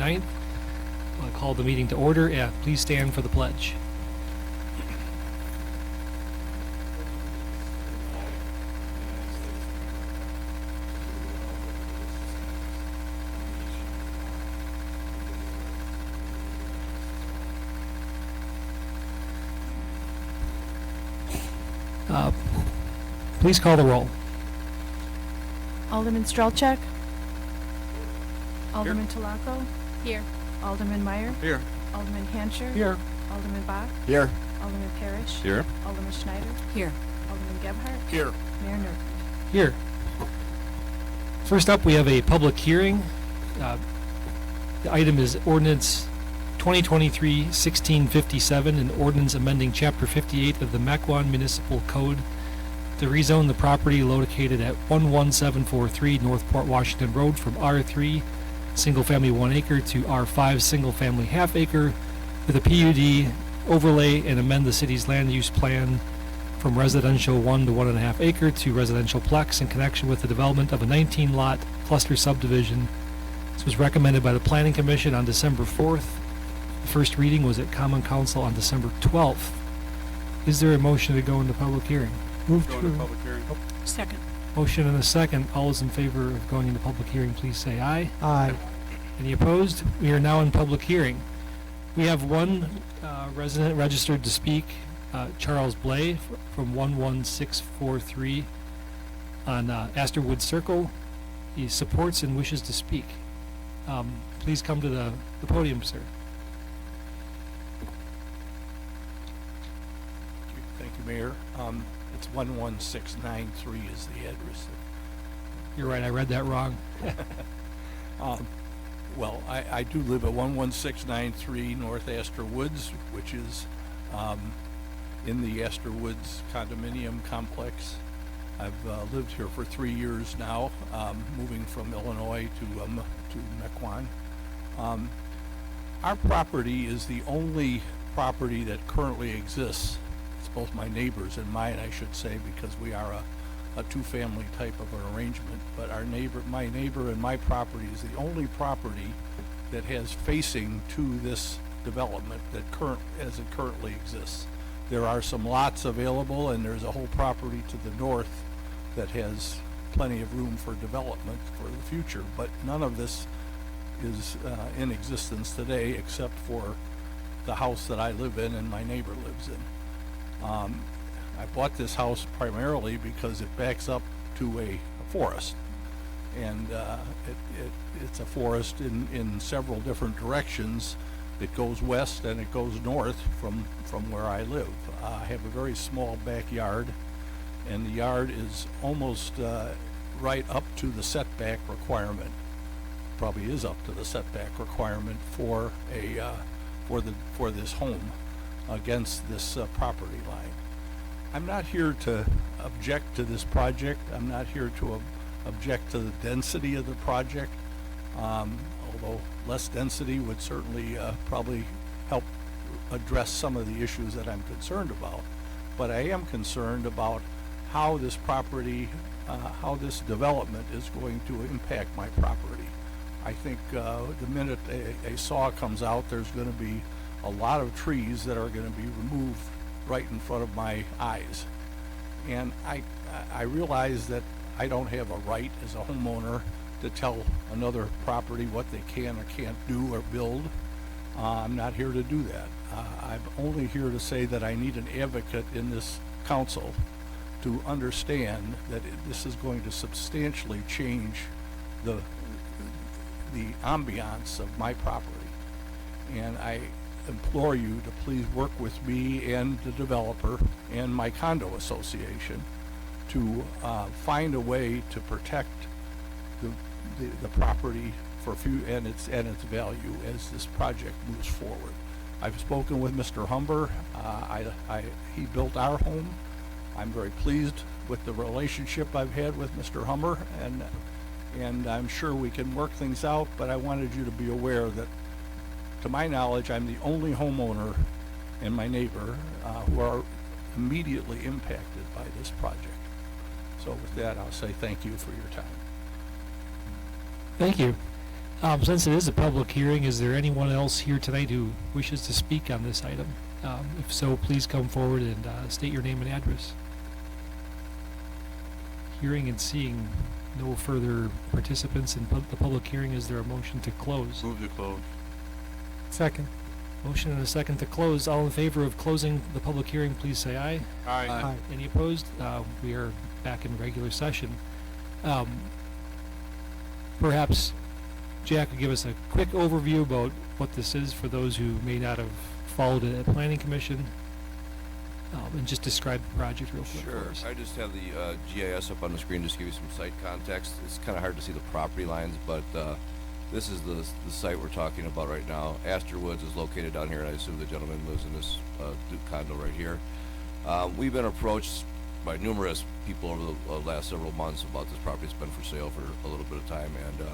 9th. I'll call the meeting to order. Please stand for the pledge. Please call the roll. Alderman Strelchak. Alderman Talaco. Here. Alderman Meyer. Here. Alderman Hancher. Here. Alderman Bach. Here. Alderman Parrish. Here. Alderman Schneider. Here. Alderman Gebhardt. Here. Mayor Nurkant. Here. First up, we have a public hearing. The item is ordinance 2023-1657, an ordinance amending Chapter 58 of the Mequon Municipal Code to rezone the property located at 11743 North Port Washington Road from R3 single-family 1 acre to R5 single-family half acre with a PUD overlay, and amend the city's land use plan from residential 1 to 1.5 acre to residential plex in connection with the development of a 19-lot cluster subdivision. This was recommended by the Planning Commission on December 4th. The first reading was at Common Council on December 12th. Is there a motion to go into public hearing? Move Go to public hearing. Second. Motion and a second. All those in favor of going into public hearing, please say aye. Aye. Any opposed? We are now in public hearing. We have one resident registered to speak, Charles Blay from 11643 on Astorwood Circle. He supports and wishes to speak. Please come to the podium, sir. Thank you, Mayor. It's 11693 is the address. You're right, I read that wrong. Well, I do live at 11693 North Astor Woods, which is in the Astor Woods condominium complex. I've lived here for 3 years now, moving from Illinois to Mequon. Our property is the only property that currently exists. It's both my neighbors and mine, I should say, because we are a two-family type of an arrangement. But my neighbor and my property is the only property that has facing to this development as it currently exists. There are some lots available, and there's a whole property to the north that has plenty of room for development for the future, but none of this is in existence today except for the house that I live in and my neighbor lives in. I bought this house primarily because it backs up to a forest, and it's a forest in several different directions. It goes west and it goes north from where I live. I have a very small backyard, and the yard is almost right up to the setback requirement. Probably is up to the setback requirement for this home against this property line. I'm not here to object to this project. I'm not here to object to the density of the project, although less density would certainly probably help address some of the issues that I'm concerned about. But I am concerned about how this property, how this development is going to impact my property. I think the minute a saw comes out, there's going to be a lot of trees that are going to be removed right in front of my eyes. And I realize that I don't have a right as a homeowner to tell another property what they can or can't do or build. I'm not here to do that. I'm only here to say that I need an advocate in this council to understand that this is going to substantially change the ambiance of my property. And I implore you to please work with me and the developer and my condo association to find a way to protect the property for and its value as this project moves forward. I've spoken with Mr. Humber. He built our home. I'm very pleased with the relationship I've had with Mr. Humber, and I'm sure we can work things out, but I wanted you to be aware that, to my knowledge, I'm the only homeowner and my neighbor who are immediately impacted by this project. So with that, I'll say thank you for your time. Thank you. Since it is a public hearing, is there anyone else here tonight who wishes to speak on this item? If so, please come forward and state your name and address. Hearing and seeing no further participants in the public hearing, is there a motion to close? Move to close. Second. Motion and a second to close. All in favor of closing the public hearing, please say aye. Aye. Any opposed? We are back in regular session. Perhaps Jack could give us a quick overview about what this is for those who may not have followed it at Planning Commission, and just describe the project real quick for Sure. us. I just have the GIS up on the screen just to give you some site context. It's kind of hard to see the property lines, but this is the site we're talking about right now. Astor Woods is located down here, and I assume the gentleman lives in this Duke condo right here. We've been approached by numerous people over the last several months about this property. It's been for sale for a little bit of time, and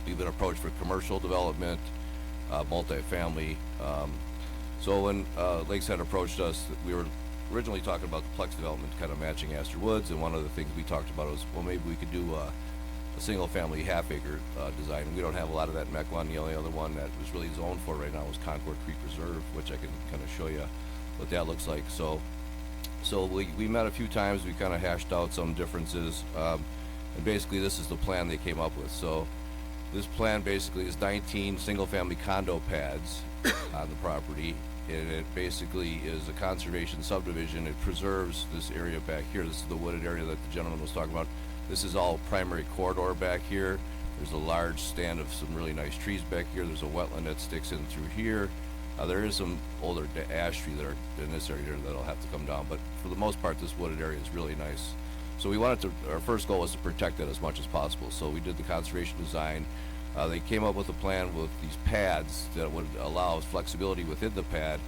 we've been approached for commercial development, multifamily. So when Lakeside approached us, we were originally talking about the Plex development kind of matching Astor Woods, and one of the things we talked about was, well, maybe we could do a single-family half-acre design. We don't have a lot of that in Mequon. The only other one that was really zoned for right now was Concord Creek Reserve, which I can kind of show you what that looks like. So we met a few times. We kind of hashed out some differences, and basically this is the plan they came up with. So this plan basically is 19 single-family condo pads on the property, and it basically is a conservation subdivision. It preserves this area back here. This is the wooded area that the gentleman was talking about. This is all primary corridor back here. There's a large stand of some really nice trees back here. There's a wetland that sticks in through here. There is some older ash tree that are in this area here that'll have to come down, but for the most part, this wooded area is really nice. So we wanted to, our first goal was to protect it as much as possible. So we did the conservation design. They came up with a plan with these pads that would allow flexibility within the pad,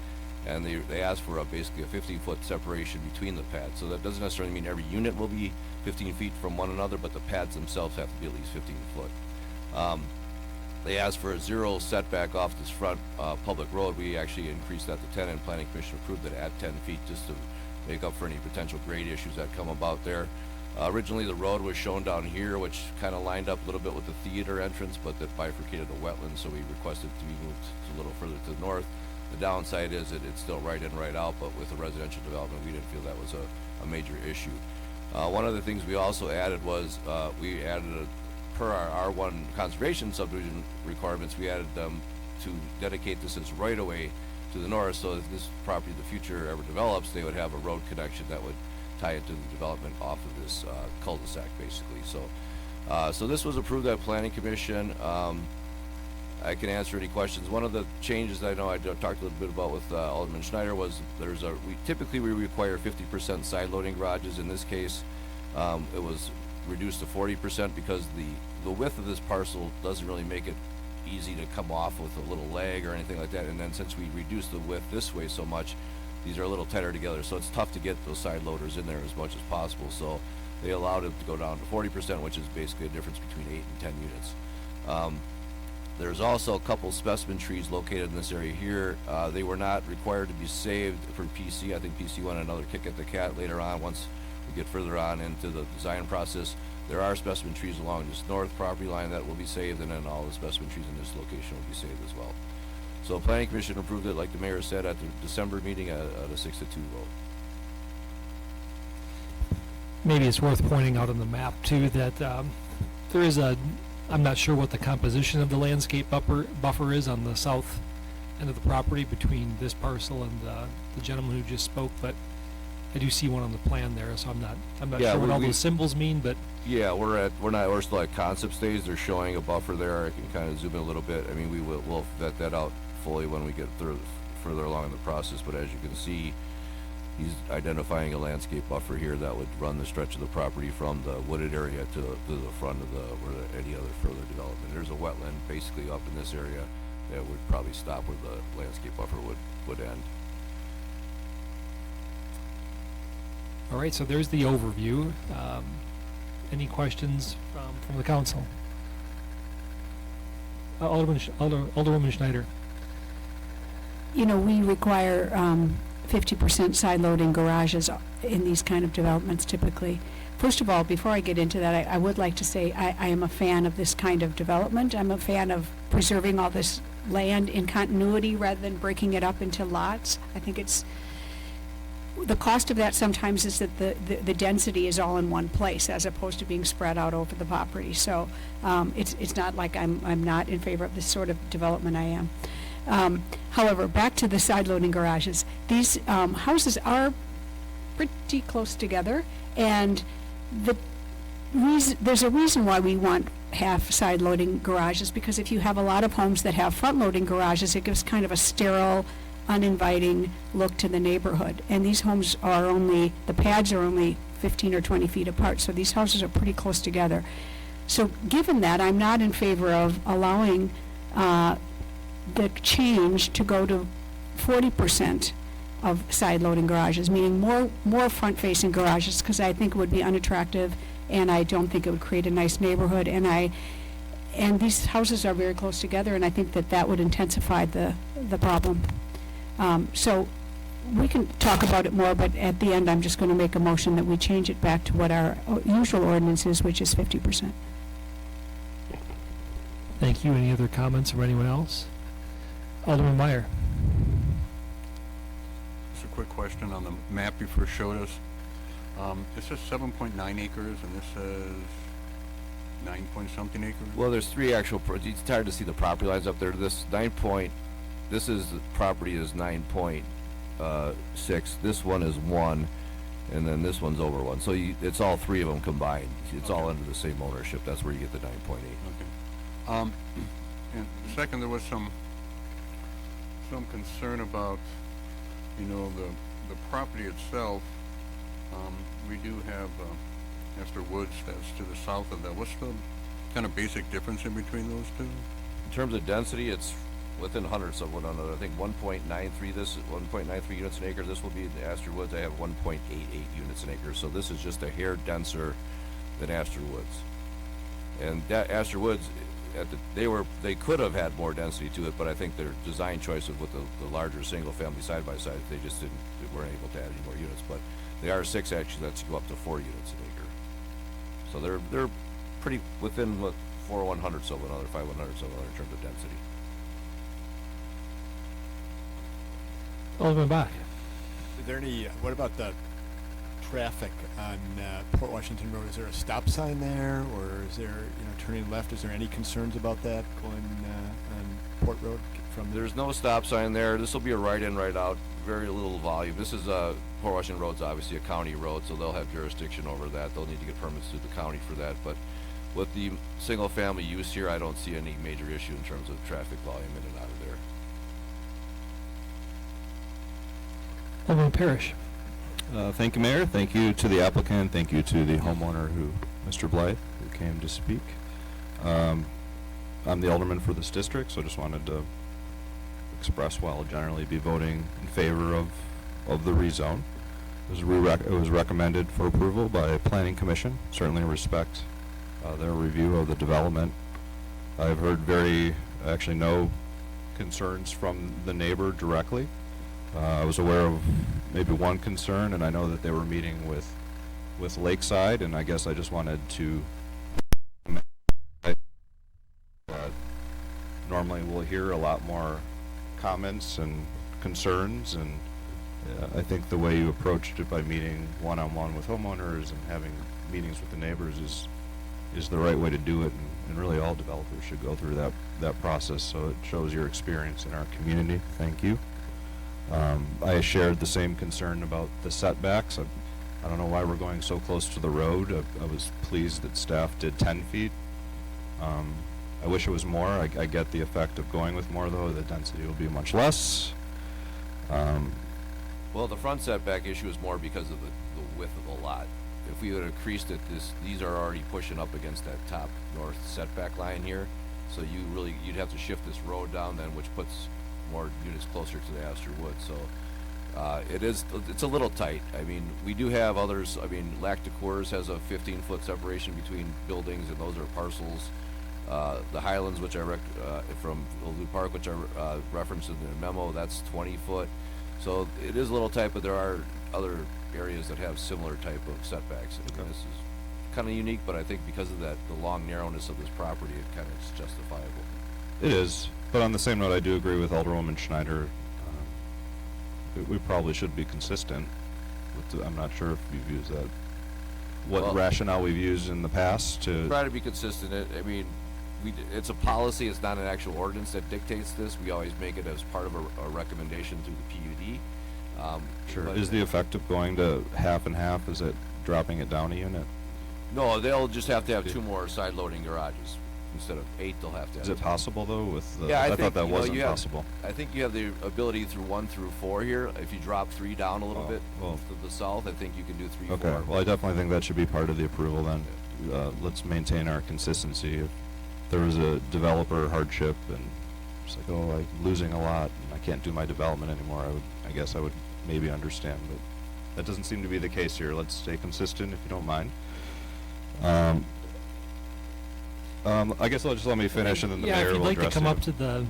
and they asked for basically a 15-foot separation between the pads. So that doesn't necessarily mean every unit will be 15 feet from one another, but the pads themselves have to be at least 15 foot. They asked for a 0 setback off this front public road. We actually increased that to 10, and Planning Commission approved it at 10 feet just to make up for any potential grade issues that come about there. Originally, the road was shown down here, which kind of lined up a little bit with the theater entrance, but that bifurcated the wetland, so we requested to be moved a little further to the north. The downside is that it's still right in, right out, but with the residential development, we didn't feel that was a major issue. One of the things we also added was we added per our R1 conservation subdivision requirements, we added them to dedicate this as right-of-way to the north, so if this property in the future ever develops, they would have a road connection that would tie it to the development off of this cul-de-sac, basically. So this was approved at Planning Commission. I can answer any questions. One of the changes that I know I talked a little bit about with Alderman Schneider was typically we require 50% side loading garages. In this case, it was reduced to 40% because the width of this parcel doesn't really make it easy to come off with a little leg or anything like that. And then since we reduced the width this way so much, these are a little tighter together, so it's tough to get those side loaders in there as much as possible. So they allowed it to go down to 40%, which is basically a difference between 8 and 10 units. There's also a couple specimen trees located in this area here. They were not required to be saved for PC. I think PC wanted another kick at the cat later on once we get further on into the design process. There are specimen trees along this north property line that will be saved, and then all the specimen trees in this location will be saved as well. So Planning Commission approved it, like the mayor said, at the December meeting at a 6-2 vote. Maybe it's worth pointing out on the map too that there is I'm not sure what the composition of the landscape buffer is on the south end of the property between this parcel and the gentleman who just spoke, but I do see one on the plan there, so I'm not Yeah, sure what all we- those symbols mean, but Yeah, we're still at concept stage. They're showing a buffer there. I can kind of zoom in a little bit. I mean, we'll vet that out fully when we get further along in the process, but as you can see, he's identifying a landscape buffer here that would run the stretch of the property from the wooded area to the front of any other further development. There's a wetland basically up in this area that would probably stop where the landscape buffer would end. all right, so there's the overview. Any questions from the council? Alderwoman Schneider. You know, we require 50% side loading garages in these kind of developments typically. First of all, before I get into that, I would like to say I am a fan of this kind of development. I'm a fan of preserving all this land in continuity rather than breaking it up into lots. I think it's, the cost of that sometimes is that the density is all in one place as opposed to being spread out over the property. So it's not like I'm not in favor of this sort of development. I am. However, back to the side loading garages. These houses are pretty close together, and there's a reason why we want half side loading garages, because if you have a lot of homes that have front loading garages, it gives kind of a sterile, uninviting look to the neighborhood. And these homes are only, the pads are only 15 or 20 feet apart, so these houses are pretty close together. So given that, I'm not in favor of allowing the change to go to 40% of side loading garages, meaning more front facing garages, because I think it would be unattractive, and I don't think it would create a nice neighborhood, and these houses are very close together, and I think that would intensify the problem. So we can talk about it more, but at the end I'm just going to make a motion that we change it back to what our usual ordinance is, which is 50%. Thank you. Any other comments from anyone else? Alderman Meyer. Just a quick question on the map you first showed us. It says 7.9 acres, and this says 9 point something acres. Well, there's three actual, it's hard to see the property lines up there. This this is, the property is 9.6, this one is 1, and then this one's over 1. So it's all three of them combined. It's all under the same ownership. That's where you get the 9.8. Okay. And second, there was some concern about, the property itself. We do have Esther Woods that's to the south of that. What's the kind of basic difference in between those two? In terms of density, it's within hundreds of one another. I think 1.93, this is 1.93 units an acre. This will be in Astor Woods. I have 1.88 units an acre. So this is just a hair denser than Astor Woods. And Astor Woods, they could have had more density to it, but I think their design choice of with the larger single family side by side, they weren't able to add any more units. But the R6 actually lets you go up to 4 units an acre. So they're pretty within what 4 100ths of another, 5 100ths of another in terms of density. Alderman Bach. Is there any, what about the traffic on Port Washington Road? Is there a stop sign there, or is there, turning left? Is there any concerns about that going on Port Road from there? There's no stop sign there. This will be a right in, right out. Very little volume. This is Port Washington Road's obviously a county road, so they'll have jurisdiction over that. They'll need to get permits through the county for that. But with the single family use here, I don't see any major issue in terms of traffic volume in and out of there. Alderman Parrish. Thank you, Mayor. Thank you to the applicant. Thank you to the homeowner, Mr. Blythe, who came to speak. I'm the alderman for this district, so I just wanted to express why I'll generally be voting in favor of the rezone. It was recommended for approval by Planning Commission. Certainly respect their review of the development. I've heard actually no concerns from the neighbor directly. I was aware of maybe one concern, and I know that they were meeting with Lakeside, and I guess I just wanted to normally we'll hear a lot more comments and concerns, and I think the way you approached it by meeting one-on-one with homeowners and having meetings with the neighbors is the right way to do it, and really all developers should go through that process, so it shows your experience in our community. Thank you. I shared the same concern about the setbacks. I don't know why we're going so close to the road. I was pleased that staff did 10 feet. I wish it was more. I get the effect of going with more, though. The density will be much less. Well, the front setback issue is more because of the width of the lot. If we would have increased it, these are already pushing up against that top north setback line here. So you'd have to shift this road down then, which puts more units closer to the Astor Woods. So it's a little tight. I mean, we do have others. I mean, Lac de Coeurs has a 15-foot separation between buildings, and those are parcels. The Highlands, which from Old Park, which I referenced in the memo, that's 20 foot. So it is a little tight, but there are other areas that have similar type of setbacks. I mean, this is kind of unique, but I think because of that, the long narrowness of this property, it kind of is justifiable. It is, but on the same note, I do agree with Alderwoman Schneider. We probably should be consistent with I'm not sure if we've used that. What Well, rationale we've used in the past to... Try to be consistent. I mean, it's a policy, it's not an actual ordinance that dictates this. We always make it as part of a recommendation through the PUD. Sure. But- Is the effect of going to half and half, is it dropping it down a unit? No, they'll just have to have 2 more side loading garages. Instead of 8, they'll have to have Is it 10. possible though with the... Yeah, I thought think, that you know, wasn't you have- possible. I think you have the ability through 1 through 4 here. If you drop 3 down a little Oh, bit well. to the south, I think you can do 3, 4. Okay, well, I definitely think that should be part of the approval then. Let's maintain our consistency. If there was a developer hardship and it's like, oh, I'm losing a lot and I can't do my development anymore, I guess I would maybe understand, but that doesn't seem to be the case here. Let's stay consistent if you don't mind. I guess I'll just let me finish and then the Yeah, mayor if you'd will like to address come you. up to the,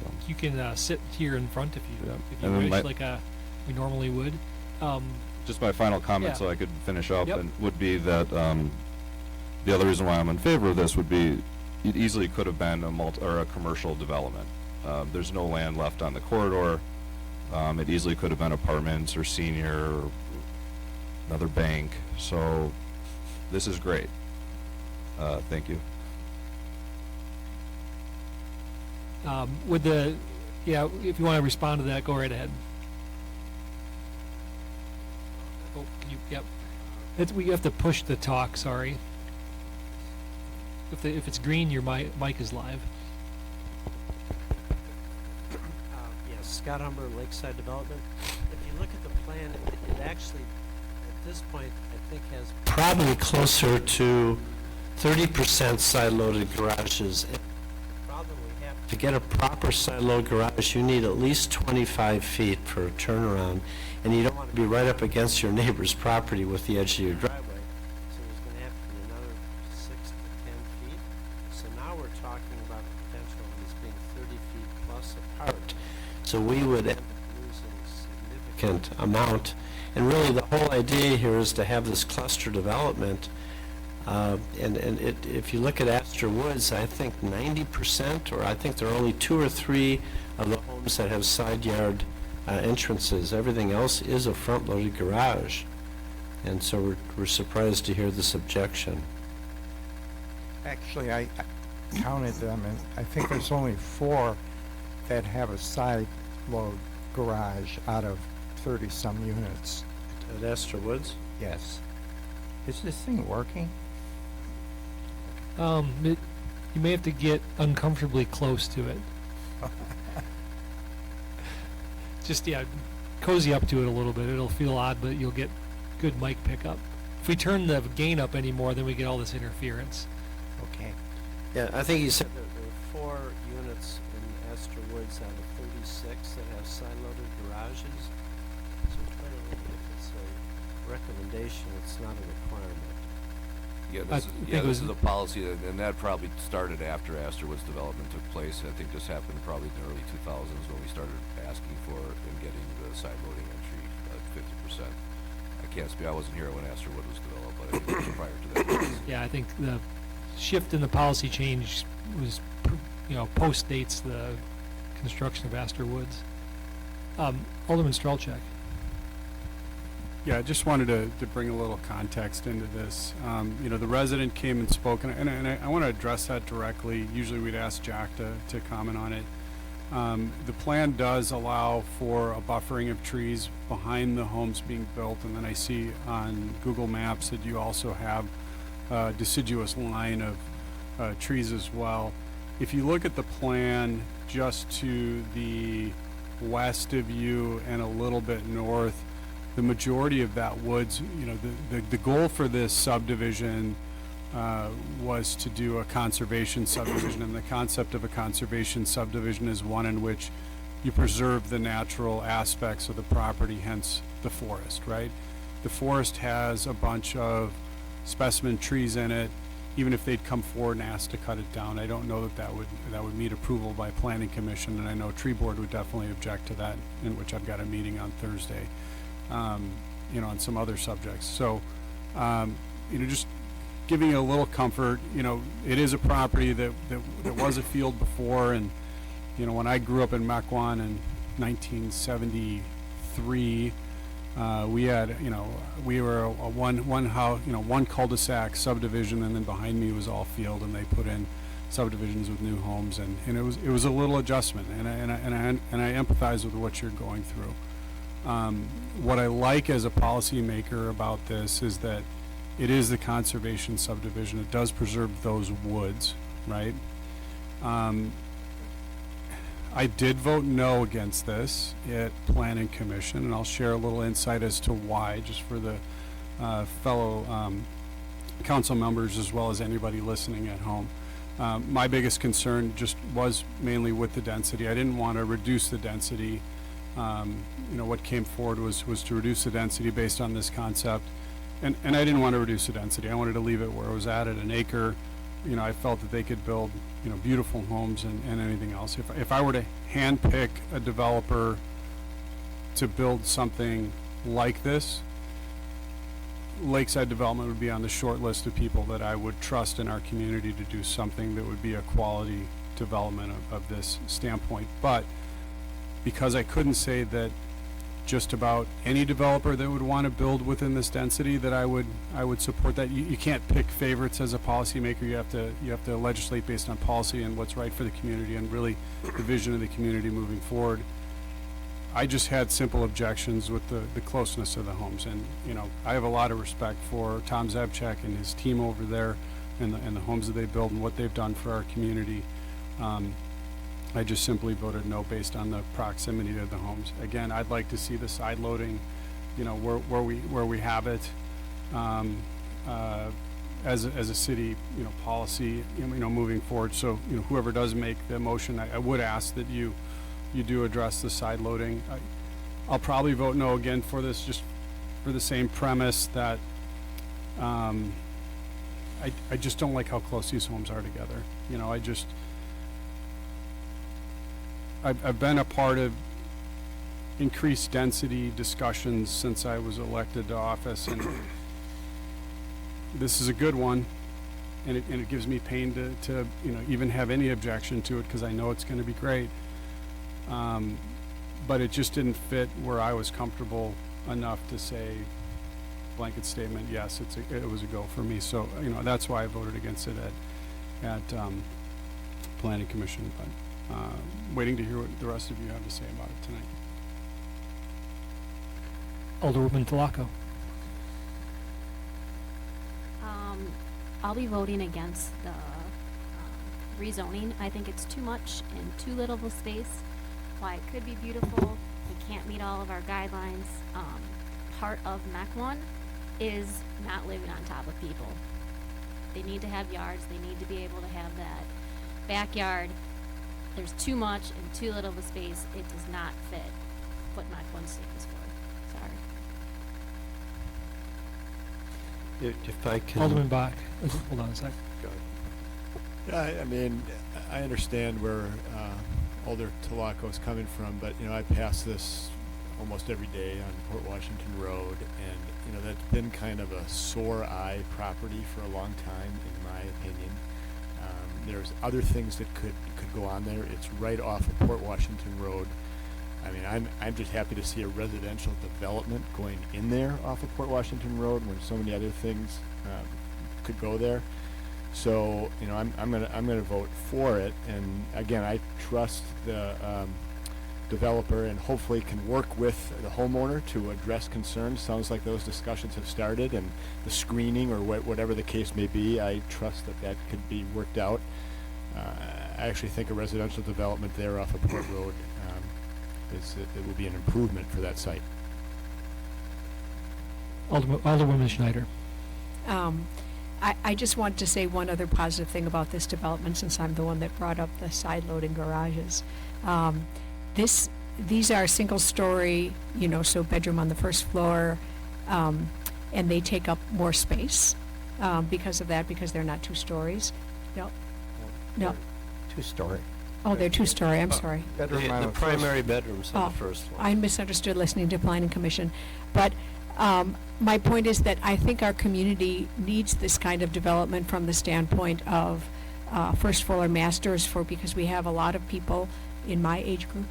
So. you can sit here in front if you Yeah. if you And then wish, my- like we normally would. Just my final comment, Yeah. so I could finish up, Yep. and would be that the other reason why I'm in favor of this would be it easily could have been a commercial development. There's no land left on the corridor. It easily could have been apartments or senior or another bank. So this is great. Thank you. With the, yeah, if you want to respond to that, go right ahead. Oh, can you, yep. We have to push the talk, sorry. If it's green, your mic is live. Yes, Scott Humber, Lakeside Development. If you look at the plan, it actually, at this point, I think has probably closer to 30% side-loaded garages. And the problem we have, to get a proper side-load garage, you need at least 25 feet for a turnaround, and you don't want to be right up against your neighbor's property with the edge of your driveway. So there's going to have to be another 6 to 10 feet. So now we're talking about the potential of this being 30 feet plus apart. So we would end up losing a significant amount. And really, the whole idea here is to have this cluster development. If you look at Astor Woods, I think 90%, or I think there are only 2 or 3 of the homes that have side yard entrances. Everything else is a front-loaded garage. And so we're surprised to hear this objection. Actually, I counted them, and I think there's only 4 that have a side load garage out of 30-some units. At Astor Woods? Yes. Is this thing working? You may have to get uncomfortably close to it. Just, yeah, cozy up to it a little bit. It'll feel odd, but you'll get good mic pickup. If we turn the gain up anymore, then we get all this interference. Okay. Yeah, I think you said that there are 4 units in Astor Woods out of 36 that have side-loaded garages. So I'm trying to remember if it's a recommendation, it's not a requirement. Yeah, I this, think yeah, it this was- is a policy, and that probably started after Astorwood's development took place. I think this happened probably in the early 2000s when we started asking for and getting the side loading entry at 50%. I can't speak, I wasn't here when Astorwood was developed, but I think it was prior to that. Yeah, I think the shift in the policy change was, post-dates the construction of Astor Woods. Alderman Strelchak. Yeah, I just wanted to bring a little context into this. The resident came and spoke, and I want to address that directly. Usually we'd ask Jack to comment on it. The plan does allow for a buffering of trees behind the homes being built, and then I see on Google Maps that you also have a deciduous line of trees as well. If you look at the plan just to the west of you and a little bit north, the majority of that woods, the goal for this subdivision was to do a conservation subdivision, and the concept of a conservation subdivision is one in which you preserve the natural aspects of the property, hence the forest, right? The forest has a bunch of specimen trees in it. Even if they'd come forward and ask to cut it down, I don't know that would meet approval by Planning Commission, and I know Tree Board would definitely object to that, in which I've got a meeting on Thursday. on some other subjects. So, just giving you a little comfort, it is a property that was a field before, and, when I grew up in Mequon in 1973, we had, we were a one house, one cul-de-sac subdivision, and then behind me was all field, and they put in subdivisions with new homes, and it was a little adjustment, and I empathize with what you're going through. What I like as a policymaker about this is that it is the conservation subdivision. It does preserve those woods, right? I did vote no against this at Planning Commission, and I'll share a little insight as to why, just for the fellow council members as well as anybody listening at home. My biggest concern just was mainly with the density. I didn't want to reduce the density. What came forward was to reduce the density based on this concept. And I didn't want to reduce the density. I wanted to leave it where it was at an acre. I felt that they could build, beautiful homes and anything else. If I were to handpick a developer to build something like this, Lakeside Development would be on the short list of people that I would trust in our community to do something that would be a quality development of this standpoint. But because I couldn't say that just about any developer that would want to build within this density, that I would support that. You can't pick favorites as a policymaker. You have to legislate based on policy and what's right for the community and really the vision of the community moving forward. I just had simple objections with the closeness of the homes, and I have a lot of respect for Tom Zebchak and his team over there, and the homes that they build and what they've done for our community. I just simply voted no based on the proximity to the homes. Again, I'd like to see the side loading, where we have it, as a city, policy, moving forward. So, whoever does make the motion, I would ask that you do address the side loading. I'll probably vote no again for this, just for the same premise that I just don't like how close these homes are together. I've been a part of increased density discussions since I was elected to office, and this is a good one, and it gives me pain to even have any objection to it, because I know it's going to be great. But it just didn't fit where I was comfortable enough to say blanket statement, yes, it was a go for me. So that's why I voted against it at Planning Commission. But waiting to hear what the rest of you have to say about it tonight. Alderwoman Delaco. I'll be voting against the rezoning. I think it's too much and too little of a space. While it could be beautiful, it can't meet all of our guidelines. Part of Mequon is not living on top of people. They need to have yards. They need to be able to have that backyard. There's too much and too little of a space. It does not fit what Mequon stands for. Sorry. If I can. Alderman Bach. Hold on a sec. Go Yeah, ahead. I mean, I understand where Alder Tolaco is coming from, but I pass this almost every day on Port Washington Road, and that's been kind of a sore eye property for a long time, in my opinion. There's other things that could go on there. It's right off of Port Washington Road. I mean, I'm just happy to see a residential development going in there off of Port Washington Road when so many other things could go there. So I'm gonna vote for it. And again, I trust the developer and hopefully can work with the homeowner to address concerns. Sounds like those discussions have started, and the screening or whatever the case may be, I trust that could be worked out. I actually think a residential development there off of Port Road it will be an improvement for that site. Alderwoman Schneider. I just want to say one other positive thing about this development, since I'm the one that brought up the side-loading garages. These are single-story, so bedroom on the first floor, and they take up more space because of that, because they're not 2 stories. No. 2-story. Oh, they're 2-story. I'm sorry. The primary bedrooms on the first floor. I misunderstood listening to Planning Commission, but My point is that I think our community needs this kind of development from the standpoint of first floor masters because we have a lot of people in my age group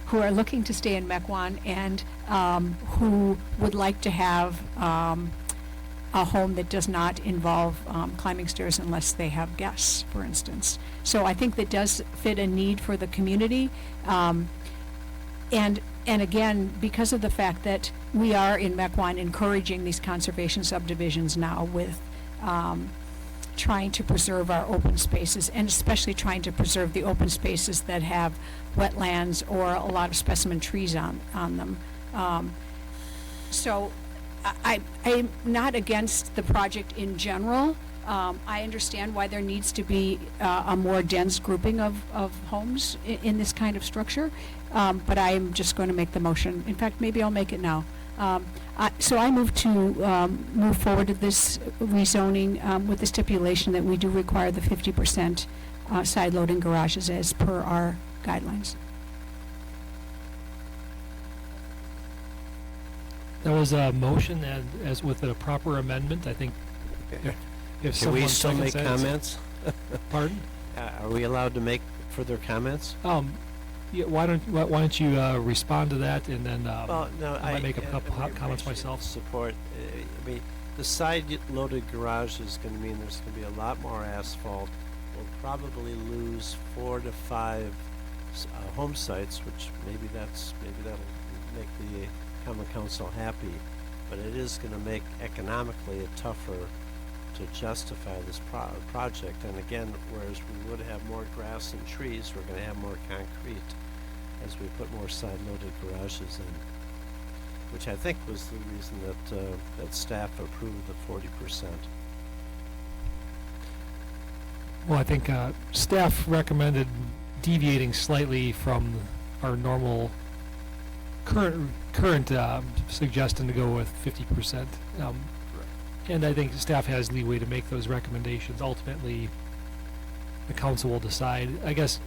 who are looking to stay in Mequon and who would like to have a home that does not involve climbing stairs unless they have guests, for instance. So I think that does fit a need for the community. And again, because of the fact that we are in Mequon encouraging these conservation subdivisions now with trying to preserve our open spaces, and especially trying to preserve the open spaces that have wetlands or a lot of specimen trees on them. So I'm not against the project in general. I understand why there needs to be a more dense grouping of homes in this kind of structure, but I am just going to make the motion. In fact, maybe I'll make it now. So I move to move forward to this rezoning with the stipulation that we do require the 50% side loading garages as per our guidelines. That was a motion, and as with a proper amendment, I think if Can someone we still make seconds that, comments? Pardon? Are we allowed to make further comments? Yeah, why don't you respond to that, and then Well, no, I might make a couple I comments appreciate myself. Support. I mean, the side-loaded garage is going to mean there's going to be a lot more asphalt. We'll probably lose 4 to 5 home sites, which maybe that'll make the common council happy, but it is going to make economically it tougher to justify this project. And again, whereas we would have more grass and trees, we're going to have more concrete as we put more side-loaded garages in, which I think was the reason that staff approved the 40%. Well, I think staff recommended deviating slightly from our normal current suggestion to go with 50%. And I think staff has leeway to make those recommendations. Ultimately, the council will decide. I guess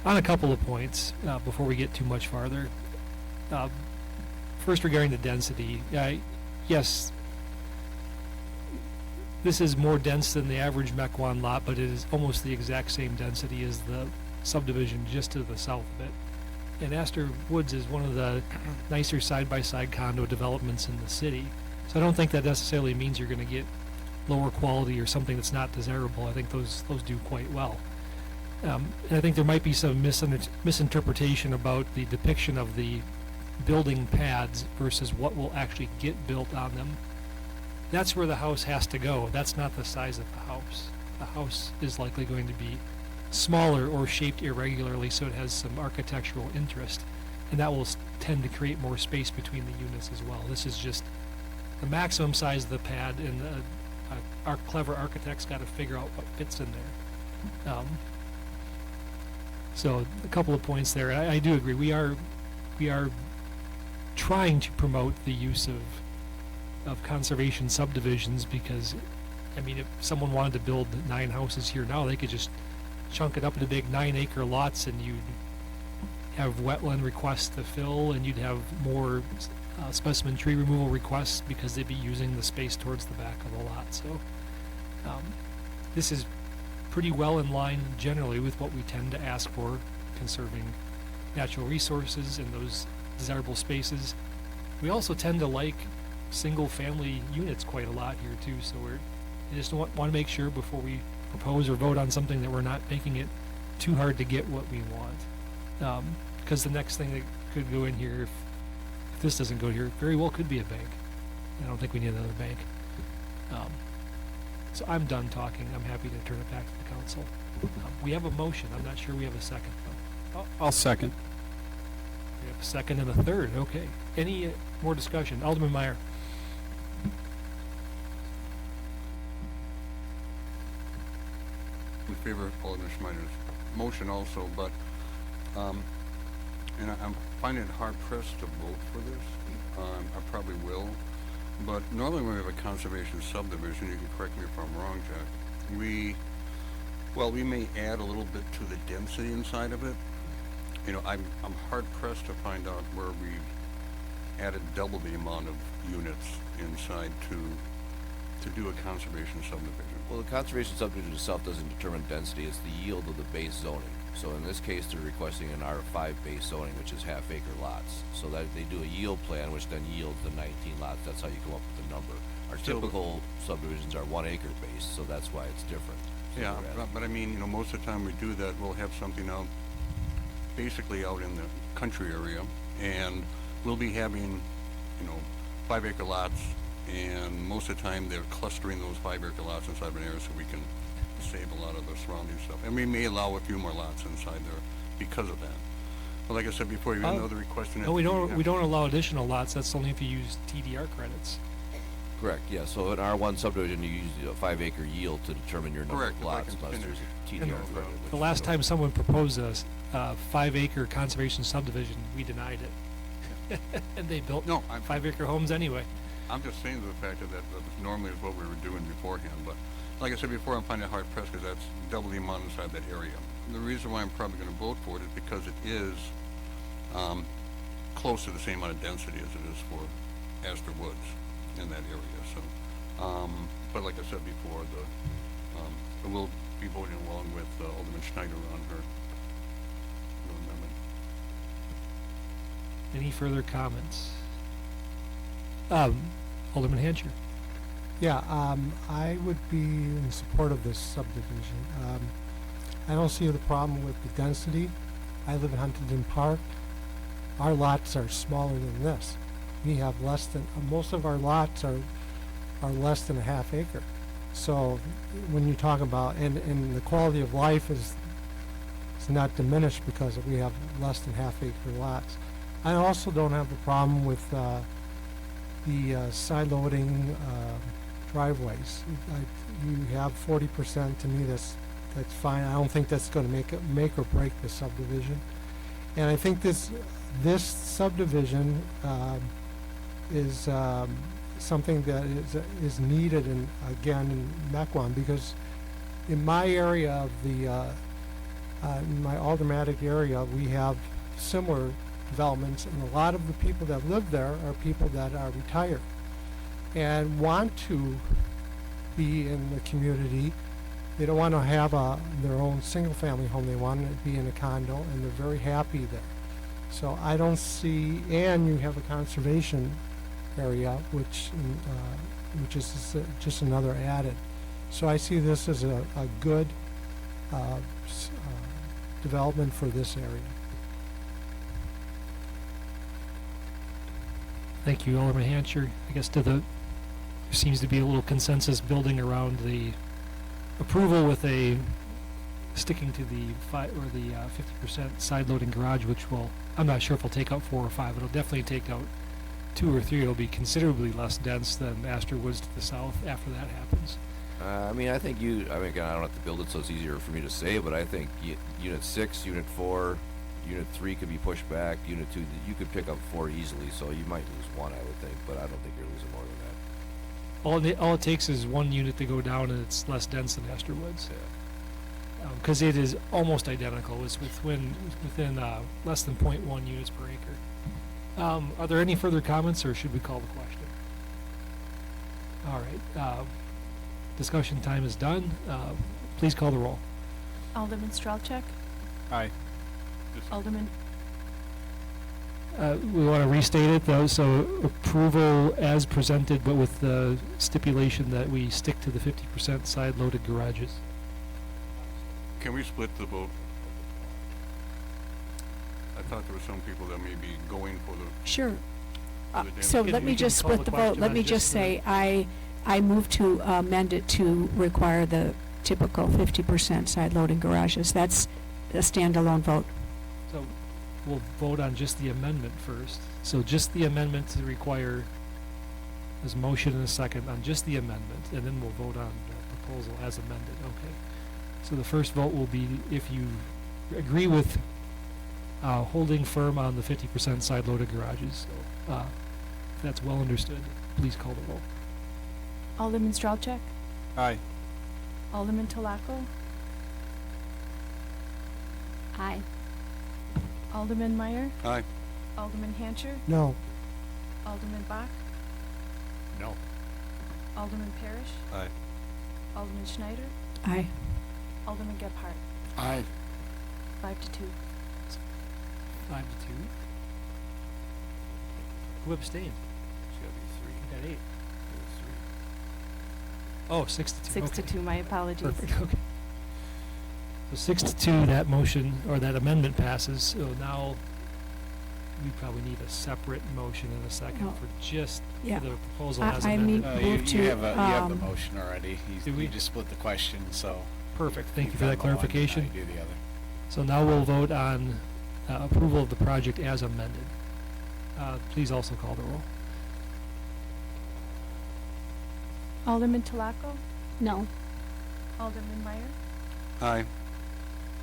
on a couple of points before we get too much farther. First, regarding the density, yes, this is more dense than the average Mequon lot, but it is almost the exact same density as the subdivision just to the south of it. And Astor Woods is one of the nicer side-by-side condo developments in the city. So I don't think that necessarily means you're going to get lower quality or something that's not desirable. I think those do quite well. And I think there might be some misinterpretation about the depiction of the building pads versus what will actually get built on them. That's where the house has to go. That's not the size of the house. The house is likely going to be smaller or shaped irregularly, so it has some architectural interest, and that will tend to create more space between the units as well. This is just the maximum size of the pad, and our clever architects got to figure out what fits in there. So a couple of points there. I do agree. We are trying to promote the use of conservation subdivisions, because, I mean, if someone wanted to build 9 houses here now, they could just chunk it up into big 9-acre lots, and you'd have wetland requests to fill, and you'd have more specimen tree removal requests because they'd be using the space towards the back of the lot. So this is pretty well in line generally with what we tend to ask for, conserving natural resources and those desirable spaces. We also tend to like single-family units quite a lot here too, so we just want to make sure before we propose or vote on something that we're not making it too hard to get what we want. Because the next thing that could go in here, if this doesn't go here, very well could be a bank. I don't think we need another bank. So I'm done talking. I'm happy to turn it back to the council. We have a motion. I'm not sure we have a second, though. I'll second. We have a second and a third. Okay. Any more discussion? Alderman Meyer. In favor of Alderman Schneider's motion also, but, and I'm finding it hard pressed to vote for this. I probably will, but normally when we have a conservation subdivision, you can correct me if I'm wrong, Jack, we may add a little bit to the density inside of it. You know, I'm hard pressed to find out where we added double the amount of units inside to do a conservation subdivision? Well, the conservation subdivision itself doesn't determine density, it's the yield of the base zoning. So in this case, they're requesting an R5 base zoning, which is half-acre lots. So that they do a yield plan, which then yields the 19 lots. That's how you come up with the number. Our Still- typical subdivisions are 1 acre base, so that's why it's different. So Yeah, we're at- but I mean, you know, most of the time we do that, we'll have something out, basically out in the country area, and we'll be having, you know, 5 acre lots, and most of the time they're clustering those 5 acre lots inside of an area so we can save a lot of the surrounding stuff. And we may allow a few more lots inside there because of that. But like I said before, even though they're requesting it. No, we don't have- allow additional lots, that's only if you use TDR credits. Correct, yeah, so in R1 subdivision, you use a 5 acre yield to determine your number Correct, of if I lots, can unless finish. there's a And TDR credit. The which last is- time someone proposed a 5 acre conservation subdivision, we denied it. And they built No, I'm, 5 acre homes anyway. I'm just saying the fact that normally is what we were doing beforehand, but like I said before, I'm finding it hard pressed because that's double the amount inside that area. And the reason why I'm probably gonna vote for it is because it is, close to the same amount of density as it is for Astor Woods in that area, so. But like I said before, we'll be voting along with Alderman Schneider on her amendment. Any further comments? Alderman Hancher. Yeah, I would be in support of this subdivision. I don't see the problem with the density. I live in Huntington Park. Our lots are smaller than this. We have less than, most of our lots are less than a half acre. So when you talk about, and the quality of life is not diminished because we have less than half acre lots. I also don't have a problem with the side loading driveways. You have 40%, to me that's fine. I don't think that's going to make or break the subdivision. And I think this subdivision is something that is needed in Mequon, because in my area of the in my aldermanic area, we have similar developments, and a lot of the people that live there are people that are retired and want to be in the community. They don't want to have their own single-family home. They want to be in a condo, and they're very happy there. So I don't see, and you have a conservation area, which is just another added. So I see this as a good development for this area. Thank you, Alderman Hancher. I guess there seems to be a little consensus building around the approval with sticking to the 50% side loading garage, which will, I'm not sure if it'll take out 4 or 5. It'll definitely take out 2 or 3. It'll be considerably less dense than Astor Woods to the south after that happens. I mean, I think again, I don't have to build it, so it's easier for me to say, but I think Unit 6, Unit 4, Unit 3 could be pushed back, Unit 2, you could pick up 4 easily, so you might lose 1, I would think, but I don't think you're losing more than that. All it takes is 1 unit to go down, and it's less dense than Astor Woods. Yeah. Because it is almost identical. It's within less than 0.1 units per acre. Are there any further comments, or should we call the question? All right. Discussion time is done. Please call the roll. Alderman Strelchek, Aye. Alderman, We want to restate it, though, so approval as presented, but with the stipulation that we stick to the 50% side-loaded garages. Can we split the vote? I thought there were some people that may be going for the, Sure. for the So can- let me you can just call split the the vote. question Let on me just just the- say, I move to amend it to require the typical 50% side loading garages. That's a standalone vote. So we'll vote on just the amendment first. So just the amendment to require, there's a motion and a second on just the amendment, and then we'll vote on the proposal as amended. Okay. So the first vote will be if you agree with holding firm on the 50% side-loaded garages. So if that's well understood, please call the roll. Alderman Strelchek, Aye. Alderman Talaco, Aye. Alderman Meyer, aye, Alderman Hancher, No, Alderman Bach, No. Alderman Parrish, Aye. Alderman Schneider, Aye. Alderman Gebhardt, Aye. 5-2. 5-2. Who abstained? It's gotta be 3. We got 8. It was 3. Oh, 6-2. 6-2, my apologies. Perfect, okay. So 6-2, that motion, or that amendment passes, so now we probably need a separate motion in a second Oh. for just Yeah. the proposal I- as I amended. need- Move to, You have the um, motion already. Do we? You just split the question, so. Perfect, thank you you've for that done the one, now clarification. you do the other. So now we'll vote on approval of the project as amended. Please also call the roll. Alderman Talaco, No. Alderman Meyer, Aye.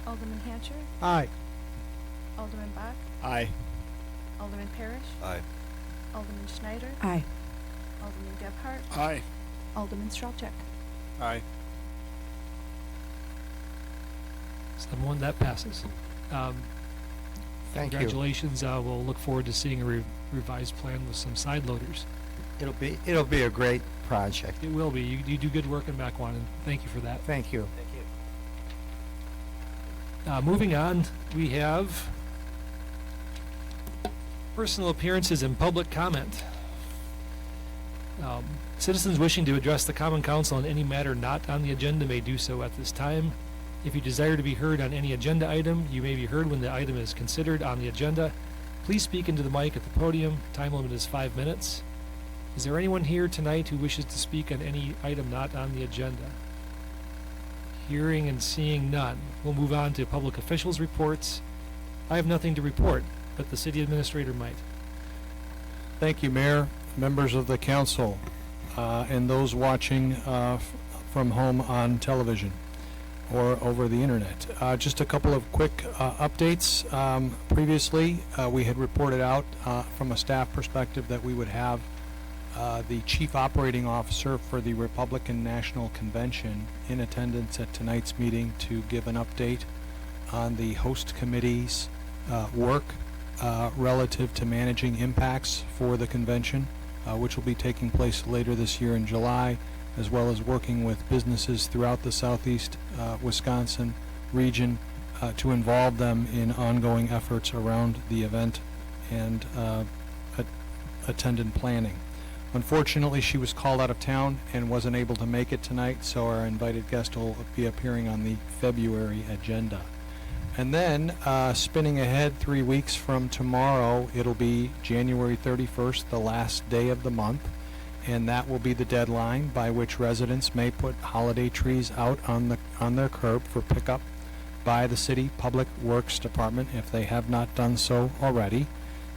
Alderman Hancher, Aye. Alderman Bach, Aye. Alderman Parrish, Aye. Alderman Schneider, Aye. Alderman Gebhardt, Aye. Alderman Strelchek. Aye. 7-1, that passes. Thank you. Congratulations, we'll look forward to seeing a revised plan with some side loaders. It'll be a great project. It will be, you do good work in Mequon, and thank you for that. Thank you. Moving on, we have personal appearances and public comment. Citizens wishing to address the Common Council on any matter not on the agenda may do so at this time. If you desire to be heard on any agenda item, you may be heard when the item is considered on the agenda. Please speak into the mic at the podium. Time limit is 5 minutes. Is there anyone here tonight who wishes to speak on any item not on the agenda? Hearing and seeing none. We'll move on to public officials' reports. I have nothing to report, but the city administrator might. Thank you, Mayor, members of the council, and those watching from home on television or over the internet. Just a couple of quick updates. Previously, we had reported out from a staff perspective that we would have the Chief Operating Officer for the Republican National Convention in attendance at tonight's meeting to give an update on the host committee's work relative to managing impacts for the convention, which will be taking place later this year in July, as well as working with businesses throughout the southeast Wisconsin region to involve them in ongoing efforts around the event and attendant planning. Unfortunately, she was called out of town and wasn't able to make it tonight, so our invited guest will be appearing on the February agenda. And then, spinning ahead 3 weeks from tomorrow, it'll be January 31st, the last day of the month, and that will be the deadline by which residents may put holiday trees out on their curb for pickup by the City Public Works Department if they have not done so already.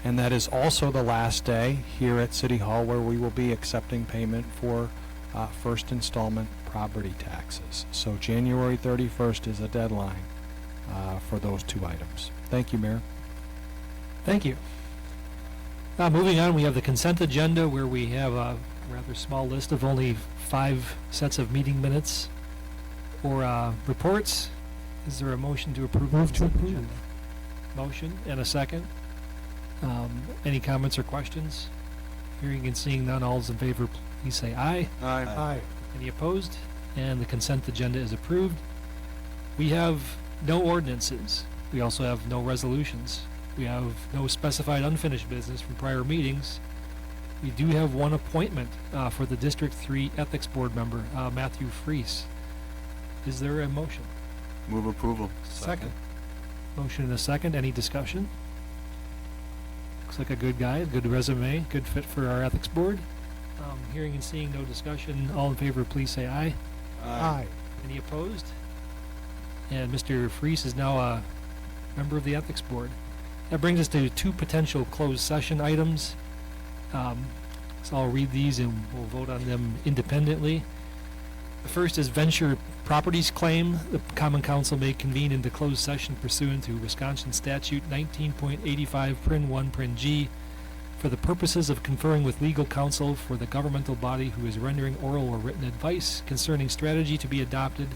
And that is also the last day here at City Hall where we will be accepting payment for first installment property taxes. So January 31st is a deadline for those two items. Thank you, Mayor. Thank you. Moving on, we have the consent agenda where we have a rather small list of only 5 sets of meeting minutes or reports. Is there a motion to approve? Move to the consent approve. agenda? Motion and a second. Any comments or questions? Hearing and seeing none, all is in favor, please say aye. Aye. Aye. Any opposed? And the consent agenda is approved. We have no ordinances. We also have no resolutions. We have no specified unfinished business from prior meetings. We do have one appointment for the District 3 Ethics Board member, Matthew Freese. Is there a motion? Move approval. Second. Motion and a second. Any discussion? Looks like a good guy, good resume, good fit for our Ethics Board. Hearing and seeing no discussion, all in favor, please say aye. Aye. Any opposed? And Mr. Freese is now a member of the Ethics Board. That brings us to 2 potential closed session items. So I'll read these and we'll vote on them independently. The first is Venture Properties Claim. The Common Council may convene into closed session pursuant to Wisconsin Statute 19.85, Prin 1, Prin G, for the purposes of conferring with legal counsel for the governmental body who is rendering oral or written advice concerning strategy to be adopted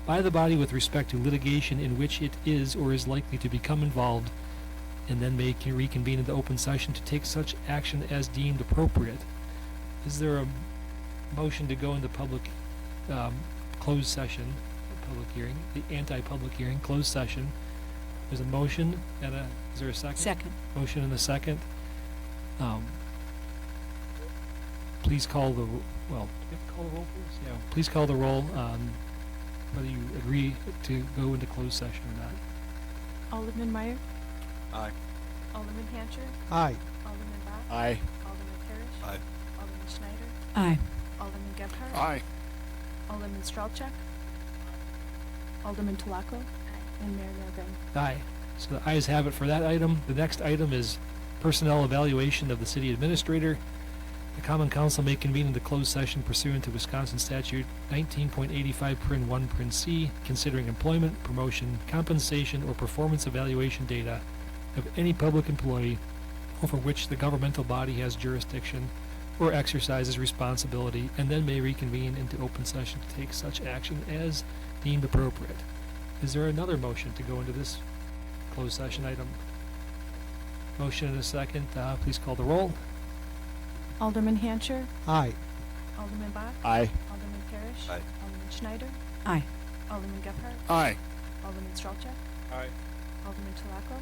by the body with respect to litigation in which it is or is likely to become involved, and then may reconvene into open session to take such action as deemed appropriate. Is there a motion to go into public, closed session, public hearing, the anti-public hearing, closed session? There's a motion and is there a second? Second. Motion and a second. Please call the, well, do you have to call the roll, please? Yeah, please call the roll on whether you agree to go into closed session or not. Alderman Meyer, Aye. Alderman Hancher, Aye. Alderman Bach, Aye. Alderman Parrish, Aye. Alderman Schneider, Aye. Alderman Gebhardt, Aye. Alderman Stralchuk, Alderman Tulako, and Mayor Norvin. Aye. So the ayes have it for that item. The next item is personnel evaluation of the city administrator. The common council may convene into closed session pursuant to Wisconsin statute 19.85 prin 1 prin C, considering employment, promotion, compensation, or performance evaluation data of any public employee over which the governmental body has jurisdiction or exercises responsibility, and then may reconvene into open session to take such action as deemed appropriate. Is there another motion to go into this closed session item? Motion and a second. Please call the roll. Alderman Hancher, Aye. Alderman Bach, Aye. Alderman Parrish, Aye. Alderman Schneider, Aye. Alderman Gebhardt, Aye. Alderman Stralchuk, Aye. Alderman Tulako,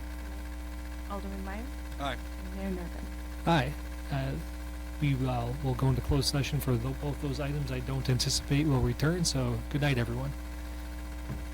Alderman Meyer, Aye. and Mayor Norvin. Aye. We will go into closed session for both those items. I don't anticipate we'll return, so good night, everyone.